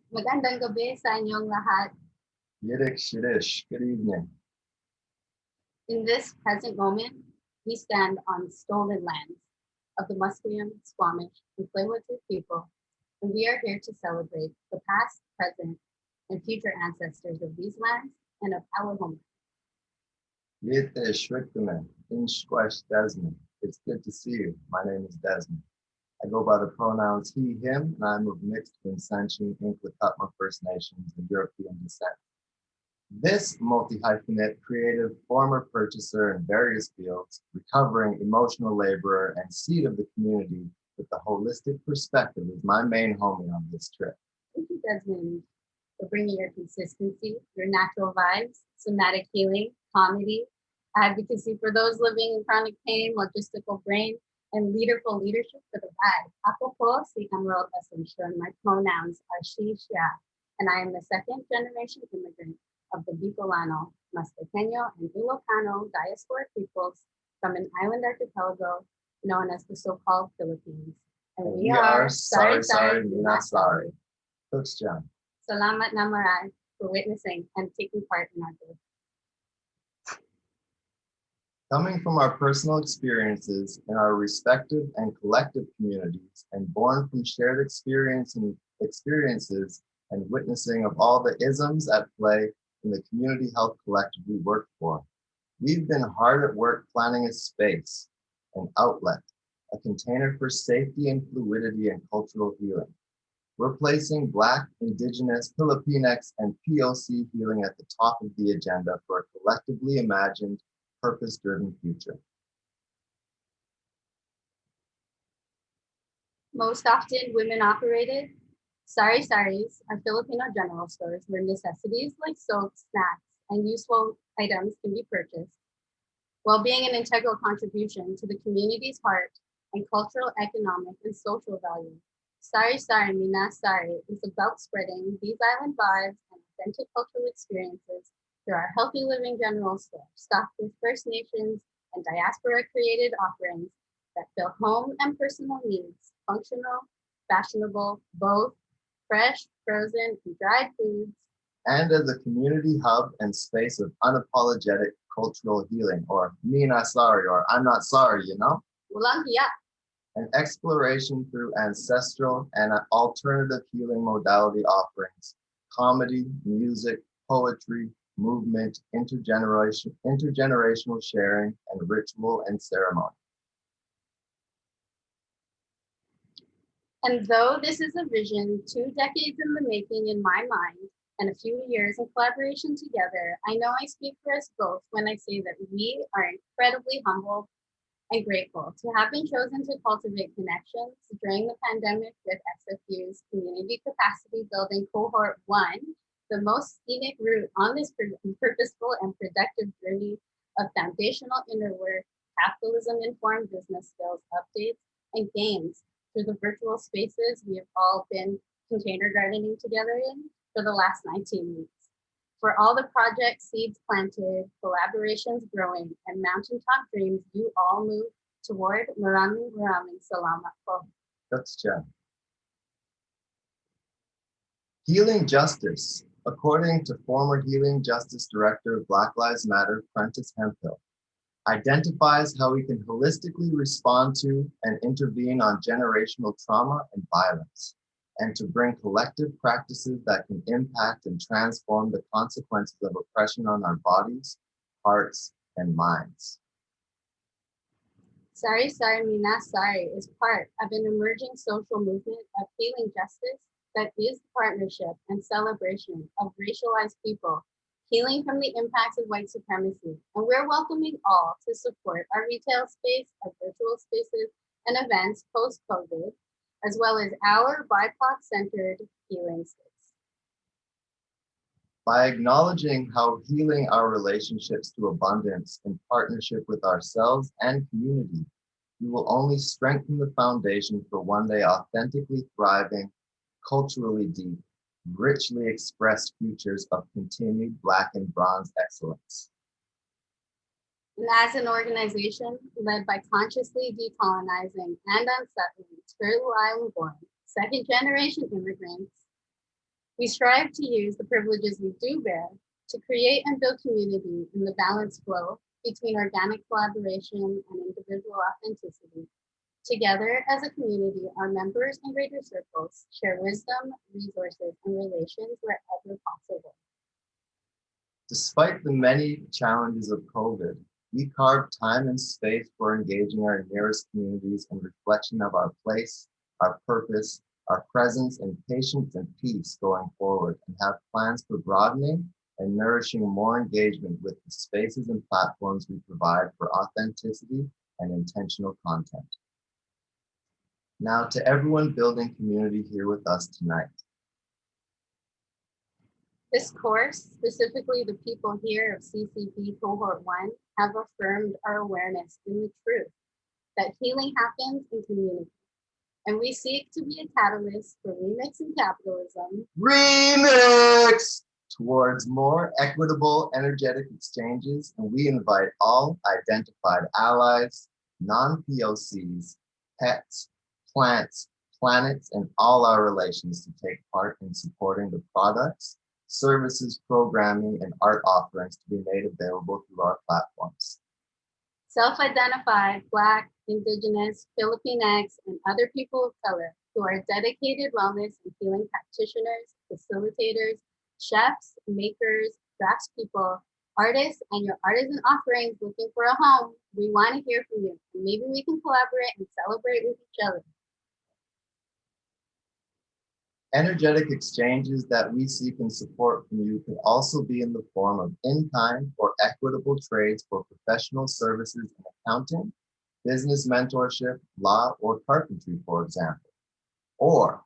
Magandang gabi sa inyong lahat. Yiddish, Yiddish. Good evening. In this present moment, we stand on stolen lands of the Musqueam, Squamish, and Tsleil-Waututh people, and we are here to celebrate the past, present, and future ancestors of these lands and of our homeland. Yiddish, Rickman. Inshquesh, Desmond. It's good to see you. My name is Desmond. I go by the pronouns he, him, and I'm of mixed Vincentian, Inkletutma First Nations, and European descent. This multi-hyphenate creative former purchaser in various fields, recovering emotional laborer, and seed of the community with the holistic perspective is my main homie on this trip. Thank you, Desmond, for bringing your consistency, your natural vibes, somatic healing, comedy, advocacy for those living in chronic pain, logistical brain, and leaderful leadership for the ride. Ako po si Emerald Asuncion. My pronouns are she, she, and I am the second generation immigrant of the Bicolano, Mastequeño, and Ilocano diasporic peoples from an island archipelago known as the so-called Philippines. And we are Sari-Sari Mi Nah Sari. Cooks John. Salamat na marami for witnessing and taking part in our group. Coming from our personal experiences in our respective and collective communities and born from shared experiences and witnessing of all the isms at play in the community health collective we work for, we've been hard at work planning a space, an outlet, a container for safety and fluidity and cultural healing. We're placing Black, Indigenous, Filipinx, and POC healing at the top of the agenda for a collectively imagined, purpose-driven future. Most often women-operated, sari-saris are Filipino general stores where necessities like soap, snacks, and useful items can be purchased, while being an integral contribution to the community's heart and cultural, economic, and social value. Sari-Sari Mi Nah Sari is about spreading these island vibes and authentic cultural experiences through our Healthy Living General Store, stocked with First Nations and diaspora-created offerings that fill home and personal needs, functional, fashionable, both, fresh, frozen, and dried foods. And as a community hub and space of unapologetic cultural healing, or Mi Nah Sari, or I'm not sorry, you know? Walang hiya. An exploration through ancestral and alternative healing modality offerings, comedy, music, poetry, movement, intergenerational sharing, and ritual and ceremony. And though this is a vision 2 decades in the making in my mind, and a few years in collaboration together, I know I speak for us both when I say that we are incredibly humbled and grateful to have been chosen to cultivate connections during the pandemic with SFU's Community Capacity Building Cohort 1, the most scenic route on this purposeful and productive journey of foundational inner work, capitalism-informed business skills updates, and games through the virtual spaces we have all been container gardening together in for the last 19 weeks. For all the project seeds planted, collaborations growing, and mountaintop dreams you all move toward, maraming salamat po. That's Jen. Healing justice, according to former Healing Justice Director of Black Lives Matter, Prentice Hemphill, identifies how we can holistically respond to and intervene on generational trauma and violence, and to bring collective practices that can impact and transform the consequences of oppression on our bodies, hearts, and minds. Sari-Sari Mi Nah Sari is part of an emerging social movement of healing justice that is the partnership and celebration of racialized people healing from the impacts of white supremacy. And we're welcoming all to support our retail space, our virtual spaces, and events post-COVID, as well as our BIPOC-centered healing space. By acknowledging how healing our relationships to abundance in partnership with ourselves and community, we will only strengthen the foundation for one day authentically thriving, culturally deep, richly expressed futures of continued Black and Bronze excellence. And as an organization led by consciously decolonizing and unsettling Turtle Island born second generation immigrants, We strive to use the privileges we do bear to create and build community in the balanced flow between organic collaboration and individual authenticity. Together as a community, our members and greater circles share wisdom, resources, and relations wherever possible. Despite the many challenges of COVID, we carved time and space for engaging our nearest communities in reflection of our place, our purpose, our presence, and patience and peace going forward, and have plans for broadening and nourishing more engagement with the spaces and platforms we provide for authenticity and intentional content. Now, to everyone building community here with us tonight. This course, specifically the people here of CCP Cohort 1, have affirmed our awareness in the truth that healing happens in community. And we seek to be a catalyst for remixing capitalism. Remix! Towards more equitable energetic exchanges, and we invite all identified allies, non-POCs, pets, plants, planets, and all our relations to take part in supporting the products, services, programming, and art offerings to be made available through our platforms. Self-identified Black, Indigenous, Filipinx, and other people of color who are dedicated wellness and healing practitioners, facilitators, chefs, makers, craftspeople, artists, and your artisan offerings looking for a home. We want to hear from you, and maybe we can collaborate and celebrate with each other. Energetic exchanges that we seek and support from you could also be in the form of in-kind or equitable trades for professional services in accounting, business mentorship, law, or carpentry, for example. Or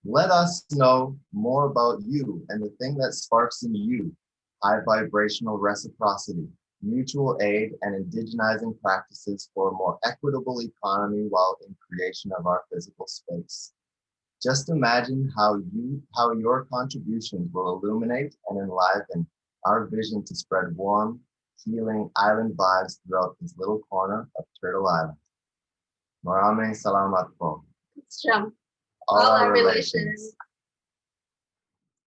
let us know more about you and the thing that sparks in you: high vibrational reciprocity, mutual aid, and indigenizing practices for a more equitable economy while in creation of our physical space. Just imagine how your contributions will illuminate and enliven our vision to spread warm, healing island vibes throughout this little corner of Turtle Island. Maraming salamat po. It's from All our relations.